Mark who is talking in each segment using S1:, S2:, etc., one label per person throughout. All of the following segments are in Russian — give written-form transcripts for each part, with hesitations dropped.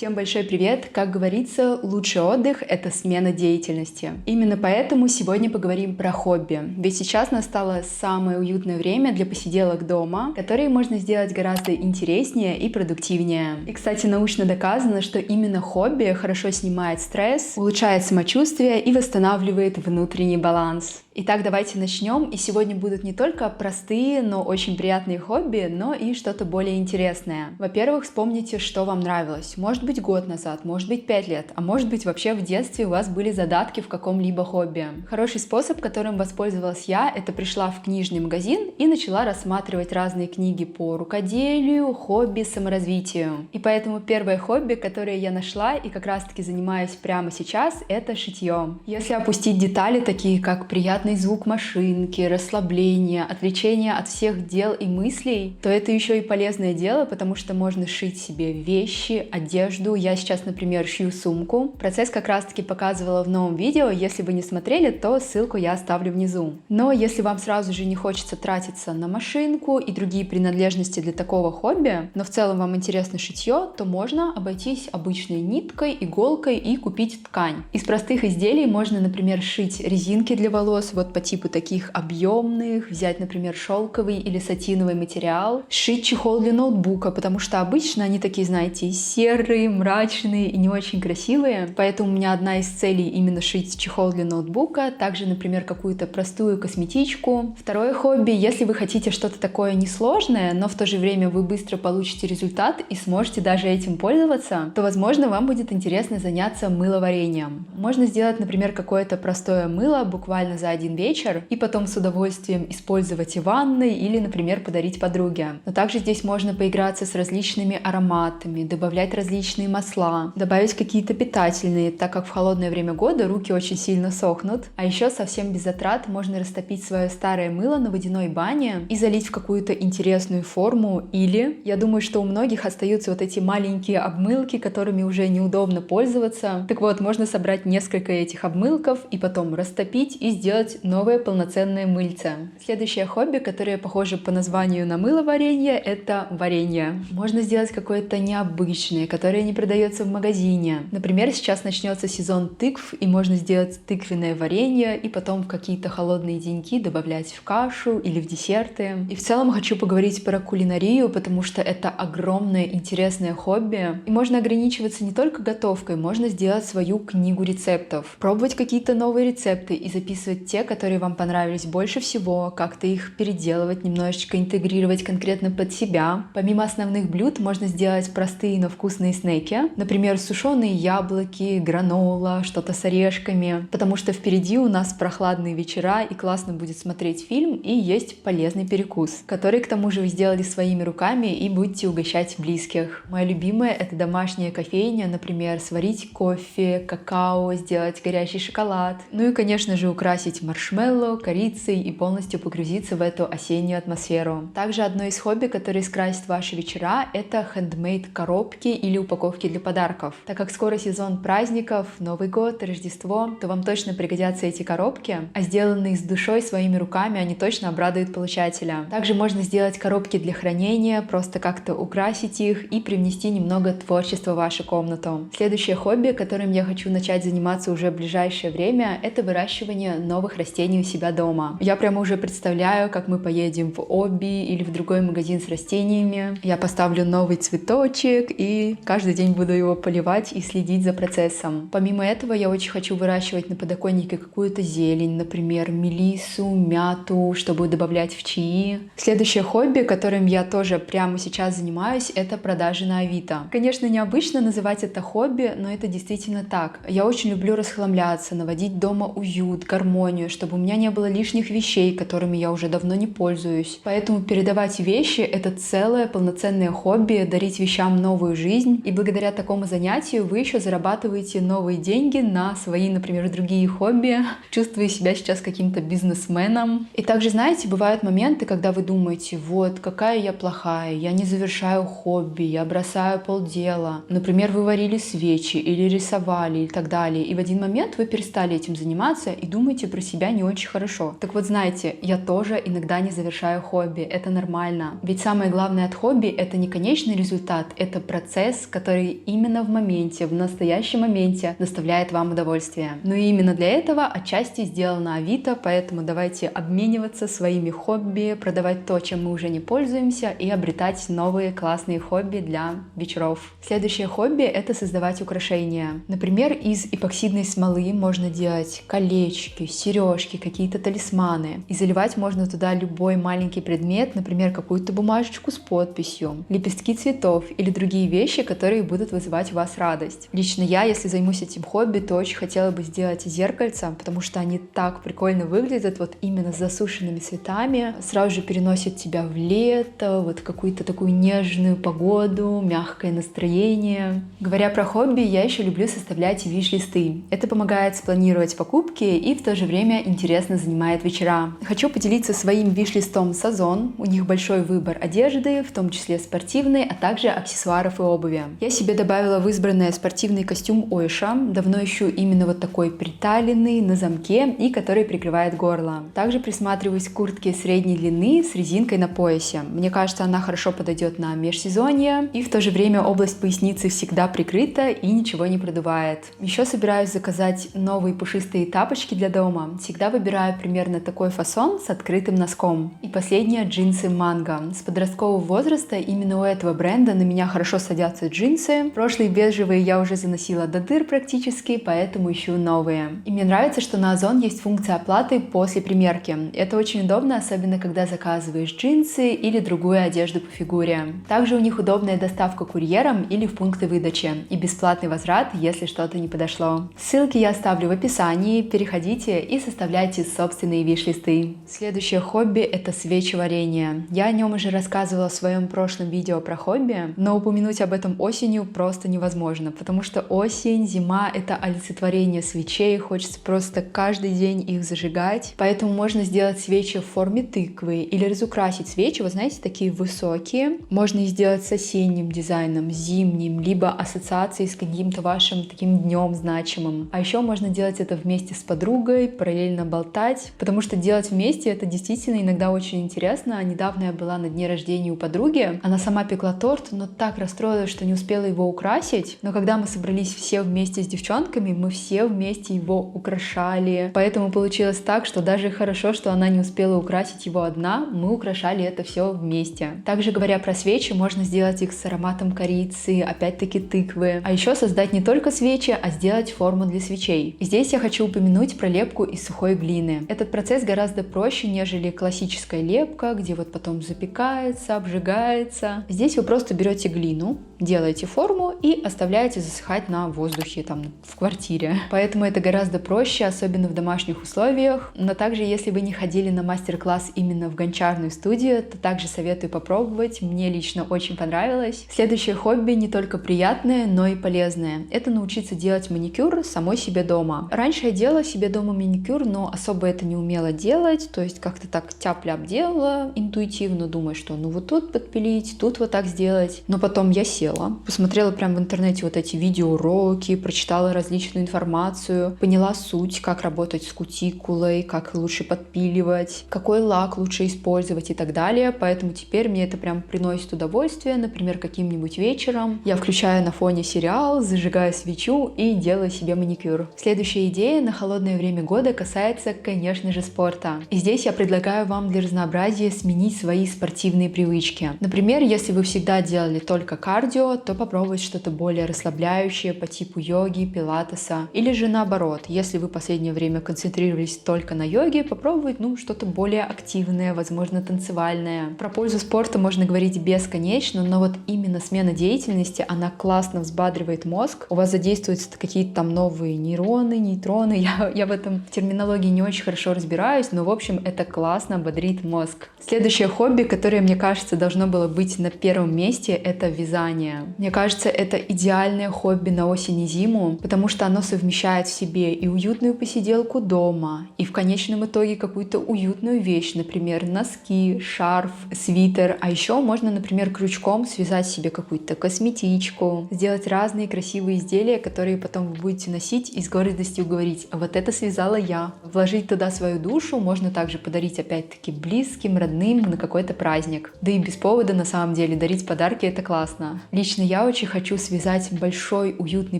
S1: Всем большой привет! Как говорится, лучший отдых — это смена деятельности. Именно поэтому сегодня поговорим про хобби. Ведь сейчас настало самое уютное время для посиделок дома, которые можно сделать гораздо интереснее и продуктивнее. И, кстати, научно доказано, что именно хобби хорошо снимает стресс, улучшает самочувствие и восстанавливает внутренний баланс. Итак, давайте начнем. И сегодня будут не только простые, но очень приятные хобби, но и что-то более интересное. Во-первых, вспомните, что вам нравилось. Может быть, год назад, может быть, 5 лет, а может быть, вообще в детстве у вас были задатки в каком-либо хобби. Хороший способ, которым воспользовалась я, это пришла в книжный магазин и начала рассматривать разные книги по рукоделию, хобби, саморазвитию. И поэтому первое хобби, которое я нашла и как раз-таки занимаюсь прямо сейчас, это шитье. Если опустить детали, такие как приятный звук машинки, расслабление, отвлечение от всех дел и мыслей, то это еще и полезное дело, потому что можно шить себе вещи, одежду. Я сейчас, например, шью сумку. Процесс как раз-таки показывала в новом видео. Если вы не смотрели, то ссылку я оставлю внизу. Но если вам сразу же не хочется тратиться на машинку и другие принадлежности для такого хобби, но в целом вам интересно шитье, то можно обойтись обычной ниткой, иголкой и купить ткань. Из простых изделий можно, например, шить резинки для волос, вот по типу таких объемных, взять, например, шелковый или сатиновый материал, сшить чехол для ноутбука, потому что обычно они такие, знаете, серые, мрачные и не очень красивые, поэтому у меня одна из целей именно шить чехол для ноутбука, также, например, какую-то простую косметичку. Второе хобби, если вы хотите что-то такое несложное, но в то же время вы быстро получите результат и сможете даже этим пользоваться, то, возможно, вам будет интересно заняться мыловарением. Можно сделать, например, какое-то простое мыло буквально за один вечер и потом с удовольствием использовать и в ванной или, например, подарить подруге. Но также здесь можно поиграться с различными ароматами, добавлять различные масла, добавить какие-то питательные, так как в холодное время года руки очень сильно сохнут. А еще совсем без затрат можно растопить свое старое мыло на водяной бане и залить в какую-то интересную форму. Или, я думаю, что у многих остаются вот эти маленькие обмылки, которыми уже неудобно пользоваться. Так вот, можно собрать несколько этих обмылков и потом растопить и сделать новое полноценное мыльце. Следующее хобби, которое похоже по названию на мыловарение, это варенье. Можно сделать какое-то необычное, которое не продается в магазине. Например, сейчас начнется сезон тыкв, и можно сделать тыквенное варенье и потом в какие-то холодные деньки добавлять в кашу или в десерты. И в целом хочу поговорить про кулинарию, потому что это огромное интересное хобби. И можно ограничиваться не только готовкой, можно сделать свою книгу рецептов, пробовать какие-то новые рецепты и записывать те, которые вам понравились больше всего, как-то их переделывать, немножечко интегрировать конкретно под себя. Помимо основных блюд можно сделать простые, но вкусные снеки, например, сушеные яблоки, гранола, что-то с орешками, потому что впереди у нас прохладные вечера и классно будет смотреть фильм и есть полезный перекус, который к тому же вы сделали своими руками и будете угощать близких. Моя любимая — это домашняя кофейня, например, сварить кофе, какао, сделать горячий шоколад, ну и, конечно же, украсить маршмеллоу, корицей и полностью погрузиться в эту осеннюю атмосферу. Также одно из хобби, которое скрасит ваши вечера, это хендмейд коробки или упаковки для подарков. Так как скоро сезон праздников, Новый год, Рождество, то вам точно пригодятся эти коробки, а сделанные с душой своими руками они точно обрадуют получателя. Также можно сделать коробки для хранения, просто как-то украсить их и привнести немного творчества в вашу комнату. Следующее хобби, которым я хочу начать заниматься уже в ближайшее время, это выращивание новых растений у себя дома. Я прямо уже представляю, как мы поедем в Оби или в другой магазин с растениями. Я поставлю новый цветочек и каждый день буду его поливать и следить за процессом. Помимо этого, я очень хочу выращивать на подоконнике какую-то зелень, например, мелиссу, мяту, чтобы добавлять в чаи. Следующее хобби, которым я тоже прямо сейчас занимаюсь, это продажи на Авито. Конечно, необычно называть это хобби, но это действительно так. Я очень люблю расхламляться, наводить дома уют, гармонию, чтобы у меня не было лишних вещей, которыми я уже давно не пользуюсь. Поэтому передавать вещи — это целое полноценное хобби, дарить вещам новую жизнь. И благодаря такому занятию вы еще зарабатываете новые деньги на свои, например, другие хобби. Чувствую себя сейчас каким-то бизнесменом. И также, знаете, бывают моменты, когда вы думаете, вот, какая я плохая, я не завершаю хобби, я бросаю полдела. Например, вы варили свечи или рисовали и так далее. И в один момент вы перестали этим заниматься и думаете про себя не очень хорошо. Так вот, знаете, я тоже иногда не завершаю хобби, это нормально. Ведь самое главное от хобби — это не конечный результат, это процесс, который именно в моменте, в настоящем моменте доставляет вам удовольствие. Но и именно для этого отчасти сделано Авито, поэтому давайте обмениваться своими хобби, продавать то, чем мы уже не пользуемся, и обретать новые классные хобби для вечеров. Следующее хобби — это создавать украшения. Например, из эпоксидной смолы можно делать колечки, сережки, какие-то талисманы. И заливать можно туда любой маленький предмет, например, какую-то бумажечку с подписью, лепестки цветов или другие вещи, которые будут вызывать у вас радость. Лично я, если займусь этим хобби, то очень хотела бы сделать зеркальца, потому что они так прикольно выглядят, вот именно с засушенными цветами, сразу же переносят тебя в лето, вот какую-то такую нежную погоду, мягкое настроение. Говоря про хобби, я еще люблю составлять виш-листы. Это помогает спланировать покупки и в то же время интересно занимает вечера. Хочу поделиться своим виш-листом с Озон. У них большой выбор одежды, в том числе спортивной, а также аксессуаров и обуви. Я себе добавила в избранное спортивный костюм Ойша. Давно ищу именно вот такой приталенный, на замке и который прикрывает горло. Также присматриваюсь к куртке средней длины с резинкой на поясе. Мне кажется, она хорошо подойдет на межсезонье, и в то же время область поясницы всегда прикрыта и ничего не продувает. Еще собираюсь заказать новые пушистые тапочки для дома. Всегда выбираю примерно такой фасон с открытым носком. И последнее — джинсы Манго. С подросткового возраста именно у этого бренда на меня хорошо садятся джинсы. Прошлые бежевые я уже заносила до дыр практически, поэтому ищу новые. И мне нравится, что на Озон есть функция оплаты после примерки. Это очень удобно, особенно когда заказываешь джинсы или другую одежду по фигуре. Также у них удобная доставка курьером или в пункты выдачи и бесплатный возврат, если что-то не подошло. Ссылки я оставлю в описании, переходите и составляйте собственные виш-листы. Следующее хобби — это свечеварение. Я о нем уже рассказывала в своем прошлом видео про хобби, но упомянуть об этом осенью просто невозможно, потому что осень, зима — это олицетворение свечей, хочется просто каждый день их зажигать, поэтому можно сделать свечи в форме тыквы или разукрасить свечи, вы знаете, такие высокие. Можно их сделать с осенним дизайном, зимним, либо ассоциацией с каким-то вашим таким днем значимым. А еще можно делать это вместе с подругой, параллельно болтать, потому что делать вместе — это действительно иногда очень интересно. Недавно я была на дне рождения у подруги, она сама пекла торт, но так расстроилась, что не успела его украсить. Но когда мы собрались все вместе с девчонками, мы все вместе его украшали. Поэтому получилось так, что даже хорошо, что она не успела украсить его одна, мы украшали это все вместе. Также, говоря про свечи, можно сделать их с ароматом корицы, опять-таки тыквы. А еще создать не только свечи, а сделать форму для свечей. И здесь я хочу упомянуть про лепку из сухой глины. Этот процесс гораздо проще, нежели классическая лепка, где вот потом запекается, обжигается. Здесь вы просто берете глину, делаете форму и оставляете засыхать на воздухе, там, в квартире. Поэтому это гораздо проще, особенно в домашних условиях. Но также, если вы не ходили на мастер-класс именно в гончарную студию, то также советую попробовать. Мне лично очень понравилось. Следующее хобби не только приятное, но и полезное. Это научиться делать маникюр самой себе дома. Раньше я делала себе дома маникюр, но особо это не умела делать. То есть как-то так тяп-ляп делала интуитивно, думая, что ну вот тут подпилить, тут вот так сделать. Но потом я села, посмотрела прям в интернете вот эти видеоуроки, прочитала различную информацию, поняла суть, как работать с кутикулой, как лучше подпиливать, какой лак лучше использовать и так далее. Поэтому теперь мне это прям приносит удовольствие. Например, каким-нибудь вечером я включаю на фоне сериал, зажигаю свечу и делаю себе маникюр. Следующая идея на холодное время года касается, конечно же, спорта. И здесь я предлагаю вам для разнообразия сменить свои спортивные привычки. Например, если вы всегда делали только кардио, то попробовать что-то более расслабляющее по типу йоги, пилатеса. Или же наоборот, если вы в последнее время концентрировались только на йоге, попробовать что-то более активное, возможно, танцевальное. Про пользу спорта можно говорить бесконечно, но вот именно смена деятельности, она классно взбадривает мозг. У вас задействуются какие-то там новые нейроны, нейтроны. Я в этом терминологии не очень хорошо разбираюсь, но в общем это классно бодрит мозг. Следующее хобби, которое, мне кажется, должно было быть на первом месте, это вязание. чтение. Мне кажется, это идеальное хобби на осень и зиму, потому что оно совмещает в себе и уютную посиделку дома, и в конечном итоге какую-то уютную вещь, например, носки, шарф, свитер. А еще можно, например, крючком связать себе какую-то косметичку, сделать разные красивые изделия, которые потом вы будете носить и с гордостью говорить: вот это связала я. Вложить туда свою душу можно также подарить опять-таки близким, родным на какой-то праздник. Да и без повода на самом деле дарить подарки — это классно. Лично я очень хочу связать большой уютный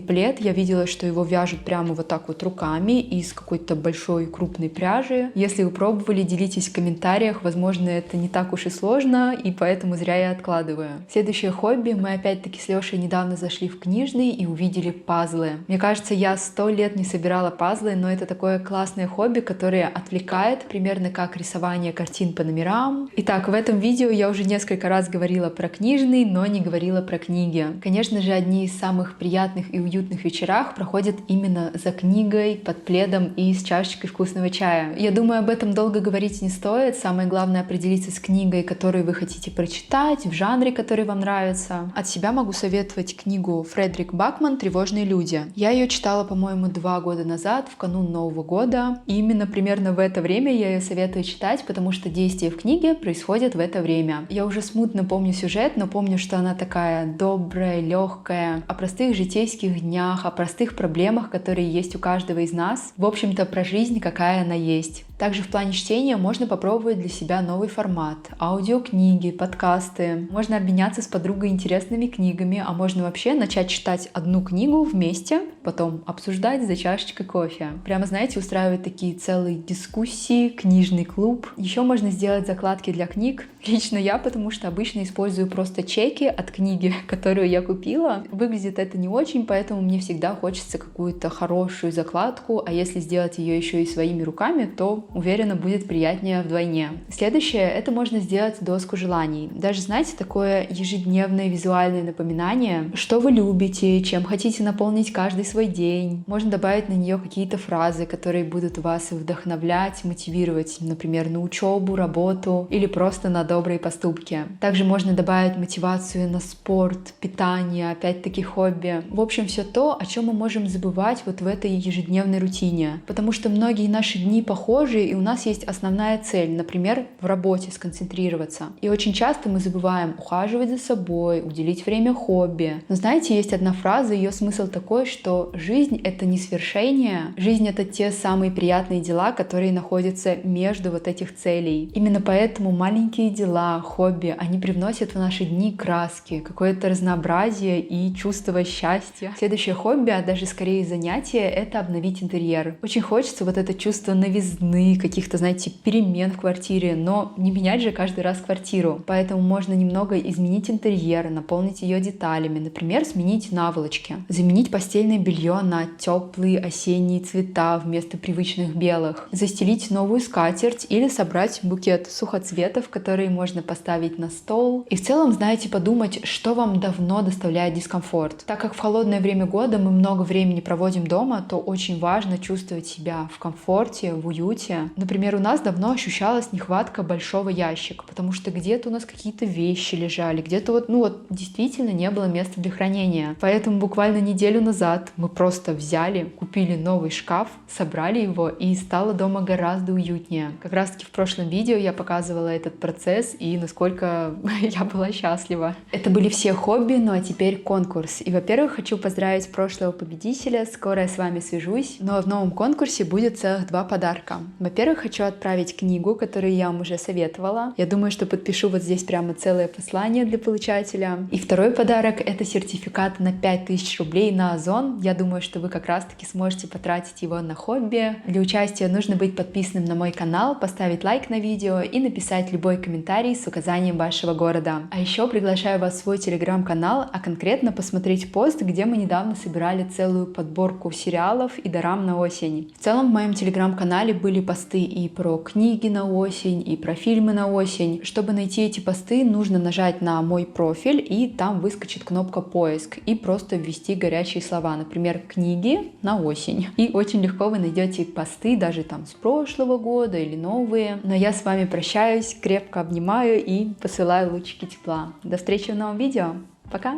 S1: плед. Я видела, что его вяжут прямо вот так вот руками из какой-то большой крупной пряжи. Если вы пробовали, делитесь в комментариях. Возможно, это не так уж и сложно, и поэтому зря я откладываю. Следующее хобби. Мы опять-таки с Лешей недавно зашли в книжный и увидели пазлы. Мне кажется, я 100 лет не собирала пазлы, но это такое классное хобби, которое отвлекает, примерно как рисование картин по номерам. Итак, в этом видео я уже несколько раз говорила про книжный, но не говорила про книги. Конечно же, одни из самых приятных и уютных вечерах проходят именно за книгой, под пледом и с чашечкой вкусного чая. Я думаю, об этом долго говорить не стоит. Самое главное — определиться с книгой, которую вы хотите прочитать, в жанре, который вам нравится. От себя могу советовать книгу Фредерик Бакман «Тревожные люди». Я ее читала, по-моему, 2 года назад, в канун Нового года. И именно примерно в это время я ее советую читать, потому что действие в книге происходит в это время. Я уже смутно помню сюжет, но помню, что она такая добрая, легкая, о простых житейских днях, о простых проблемах, которые есть у каждого из нас. В общем-то, про жизнь, какая она есть. Также в плане чтения можно попробовать для себя новый формат. Аудиокниги, подкасты. Можно обменяться с подругой интересными книгами, а можно вообще начать читать одну книгу вместе, потом обсуждать за чашечкой кофе. Прямо, знаете, устраивать такие целые дискуссии, книжный клуб. Еще можно сделать закладки для книг. Лично я, потому что обычно использую просто чеки от книги, которую я купила. Выглядит это не очень, поэтому мне всегда хочется какую-то хорошую закладку, а если сделать ее еще и своими руками, то, уверена, будет приятнее вдвойне. Следующее — это можно сделать доску желаний. Даже, знаете, такое ежедневное визуальное напоминание, что вы любите, чем хотите наполнить каждый свой день. Можно добавить на нее какие-то фразы, которые будут вас вдохновлять, мотивировать, например, на учебу, работу или просто на добрые поступки. Также можно добавить мотивацию на спорт, питание, опять-таки хобби. В общем, все то, о чем мы можем забывать вот в этой ежедневной рутине. Потому что многие наши дни похожи, и у нас есть основная цель, например, в работе сконцентрироваться. И очень часто мы забываем ухаживать за собой, уделить время хобби. Но знаете, есть одна фраза, ее смысл такой, что жизнь — это не свершение, жизнь — это те самые приятные дела, которые находятся между вот этих целей. Именно поэтому маленькие дела, хобби, они привносят в наши дни краски, какое-то разнообразие и чувство счастья. Следующее хобби, а даже скорее занятие — это обновить интерьер. Очень хочется вот это чувство новизны, каких-то, знаете, перемен в квартире, но не менять же каждый раз квартиру. Поэтому можно немного изменить интерьер, наполнить ее деталями, например, сменить наволочки, заменить постельное белье на теплые осенние цвета вместо привычных белых, застелить новую скатерть или собрать букет сухоцветов, которые можно поставить на стол. И в целом, знаете, подумать, что вам давно доставляет дискомфорт. Так как в холодное время года мы много времени проводим дома, то очень важно чувствовать себя в комфорте, в уюте. Например, у нас давно ощущалась нехватка большого ящика, потому что где-то у нас какие-то вещи лежали, где-то вот действительно не было места для хранения. Поэтому буквально неделю назад мы просто взяли, купили новый шкаф, собрали его, и стало дома гораздо уютнее. Как раз таки в прошлом видео я показывала этот процесс и насколько я была счастлива. Это были все хобби, ну а теперь конкурс. И, во-первых, хочу поздравить прошлого победителя. Скоро я с вами свяжусь. Но в новом конкурсе будет целых 2 подарка. Во-первых, хочу отправить книгу, которую я вам уже советовала. Я думаю, что подпишу вот здесь прямо целое послание для получателя. И второй подарок — это сертификат на 5000 рублей на Озон. Я думаю, что вы как раз-таки сможете потратить его на хобби. Для участия нужно быть подписанным на мой канал, поставить лайк на видео и написать любой комментарий с указанием вашего города. А еще приглашаю вас в свой телеграм-канал, а конкретно посмотреть пост, где мы недавно собирали целую подборку сериалов и дорам на осень. В целом в моем телеграм-канале были посты и про книги на осень, и про фильмы на осень. Чтобы найти эти посты, нужно нажать на мой профиль, и там выскочит кнопка «Поиск», и просто ввести горячие слова, например, «книги на осень». И очень легко вы найдете посты даже там с прошлого года или новые. Но я с вами прощаюсь, крепко обнимаю и посылаю лучики тепла. До встречи в новом видео. Пока!